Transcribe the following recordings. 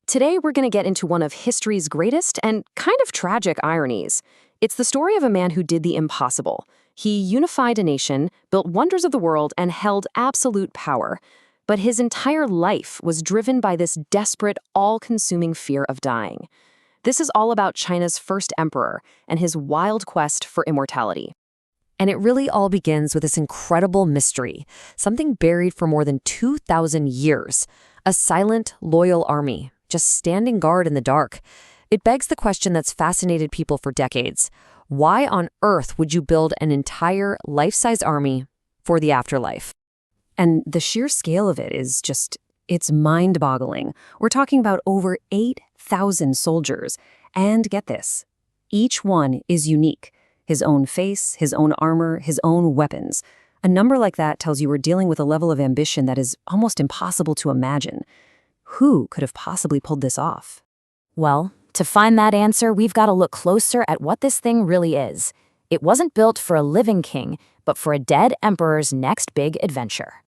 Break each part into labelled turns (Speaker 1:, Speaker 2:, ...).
Speaker 1: Today, we're going to get into one of history's greatest and kind of tragic ironies. It's the story of a man who did the impossible. He unified a nation, built wonders of the world, and held absolute power. But his entire life was driven by this desperate, all-consuming fear of dying. This is all about China's first emperor and his wild quest for immortality. And it really all begins with this incredible mystery, something buried for more than 2,000 years, a silent, loyal army, just standing guard in the dark. It begs the question that's fascinated people for decades. Why on earth would you build an entire life-size army for the afterlife? And the sheer scale of it is it's mind-boggling. We're talking about over 8,000 soldiers. And get this, each one is unique. His own face, his own armor, his own weapons. A number like that tells you we're dealing with a level of ambition that is almost impossible to imagine. Who could have possibly pulled this off?
Speaker 2: Well, to find that answer, we've got to look closer at what this thing really is. It wasn't built for a living king, but for a dead emperor's next big adventure.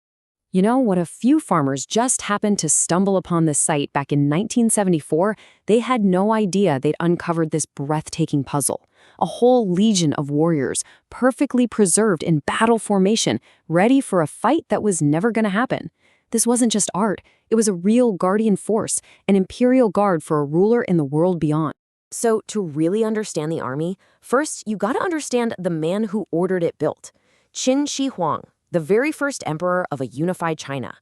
Speaker 1: You know, when a few farmers just happened to stumble upon this site back in 1974, they had no idea they'd uncovered this breathtaking puzzle. A whole legion of warriors, perfectly preserved in battle formation, ready for a fight that was never going to happen. This wasn't just art, it was a real guardian force, an imperial guard for a ruler in the world beyond.
Speaker 2: So, to really understand the army, first you got to understand the man who ordered it built. Qin Shi Huang, the very first emperor of a unified China.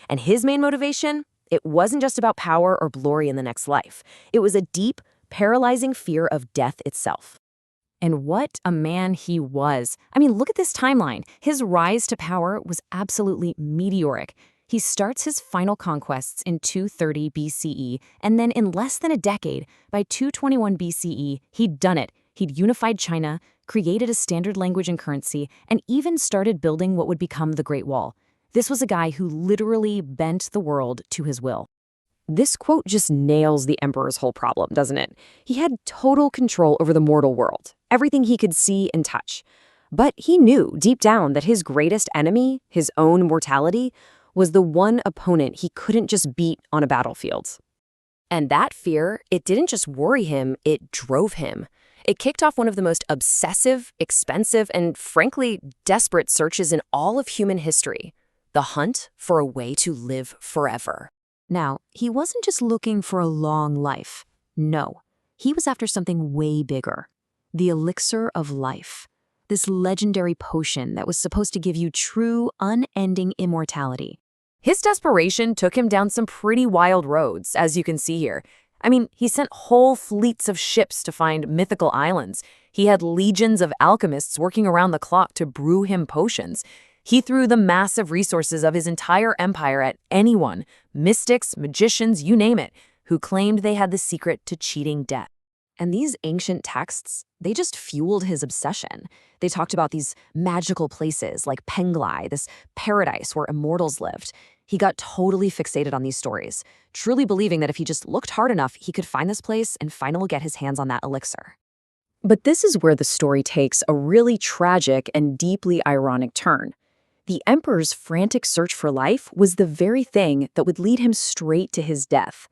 Speaker 2: And his main motivation? It wasn't just about power or glory in the next life. It was a deep, paralyzing fear of death itself. And what a man he was. I mean, look at this timeline. His rise to power was absolutely meteoric. He starts his final conquests in 230 BCE, and then in less than a decade, by 221 BCE, he'd done it. He'd unified China, created a standard language and currency, and even started building what would become the Great Wall. This was a guy who literally bent the world to his will.
Speaker 1: This quote just nails the emperor's whole problem, doesn't it? He had total control over the mortal world, everything he could see and touch. But he knew deep down that his greatest enemy, his own mortality, was the one opponent he couldn't just beat on a battlefield. And that fear, it didn't just worry him, it drove him. It kicked off one of the most obsessive, expensive, and frankly, desperate searches in all of human history. The hunt for a way to live forever. Now, he wasn't just looking for a long life. No, he was after something way bigger. The Elixir of Life. This legendary potion that was supposed to give you true, unending immortality. His desperation took him down some pretty wild roads, as you can see here. I mean, he sent whole fleets of ships to find mythical islands. He had legions of alchemists working around the clock to brew him potions. He threw the massive resources of his entire empire at anyone, mystics, magicians, you name it, who claimed they had the secret to cheating death. And these ancient texts, they just fueled his obsession. They talked about these magical places like Penglai, this paradise where immortals lived. He got totally fixated on these stories, truly believing that if he just looked hard enough, he could find this place and finally get his hands on that elixir. But this is where the story takes a really tragic and deeply ironic turn. The emperor's frantic search for life was the very thing that would lead him straight to his death.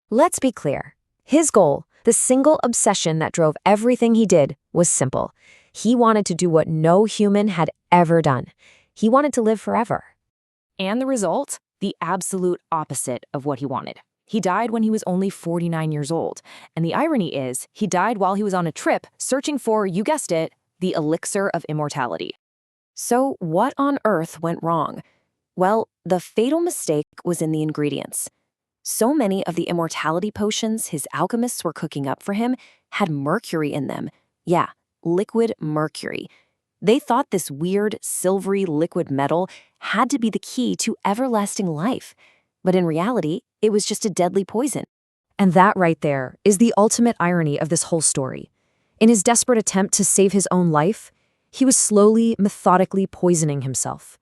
Speaker 2: Let's be clear. His goal, the single obsession that drove everything he did, was simple. He wanted to do what no human had ever done. He wanted to live forever. And the result? The absolute opposite of what he wanted. He died when he was only 49 years old. And the irony is, he died while he was on a trip searching for, you guessed it, the elixir of immortality. So what on earth went wrong? Well, the fatal mistake was in the ingredients. So many of the immortality potions his alchemists were cooking up for him had mercury in them. Yeah, liquid mercury. They thought this weird, silvery liquid metal had to be the key to everlasting life. But in reality, it was just a deadly poison.
Speaker 1: And that right there is the ultimate irony of this whole story. In his desperate attempt to save his own life, he was slowly, methodically poisoning himself.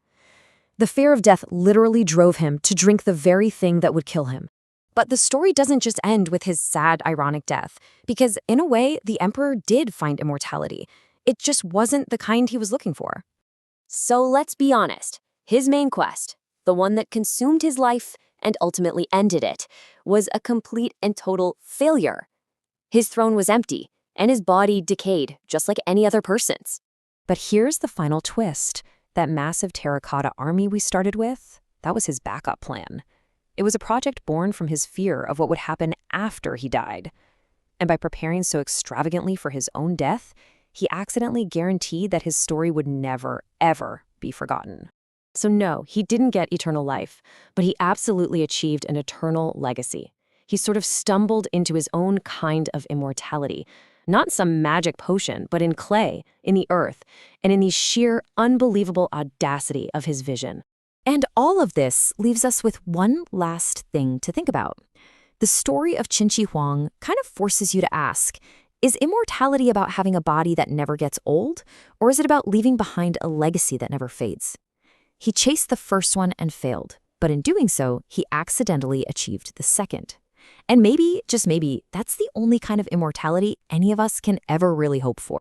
Speaker 1: The fear of death literally drove him to drink the very thing that would kill him. But the story doesn't just end with his sad, ironic death, because in a way, the emperor did find immortality. It just wasn't the kind he was looking for.
Speaker 2: So let's be honest. His main quest, the one that consumed his life and ultimately ended it, was a complete and total failure. His throne was empty, and his body decayed, just like any other person's.
Speaker 1: But here's the final twist. That massive terracotta army we started with, that was his backup plan. It was a project born from his fear of what would happen after he died. And by preparing so extravagantly for his own death, he accidentally guaranteed that his story would never, ever be forgotten. So no, he didn't get eternal life, but he absolutely achieved an eternal legacy. He sort of stumbled into his own kind of immortality, not some magic potion, but in clay, in the earth, and in the sheer, unbelievable audacity of his vision. And all of this leaves us with one last thing to think about. The story of Qin Shi Huang kind of forces you to ask, is immortality about having a body that never gets old, or is it about leaving behind a legacy that never fades? He chased the first one and failed, but in doing so, he accidentally achieved the second. And maybe, just maybe, that's the only kind of immortality any of us can ever really hope for.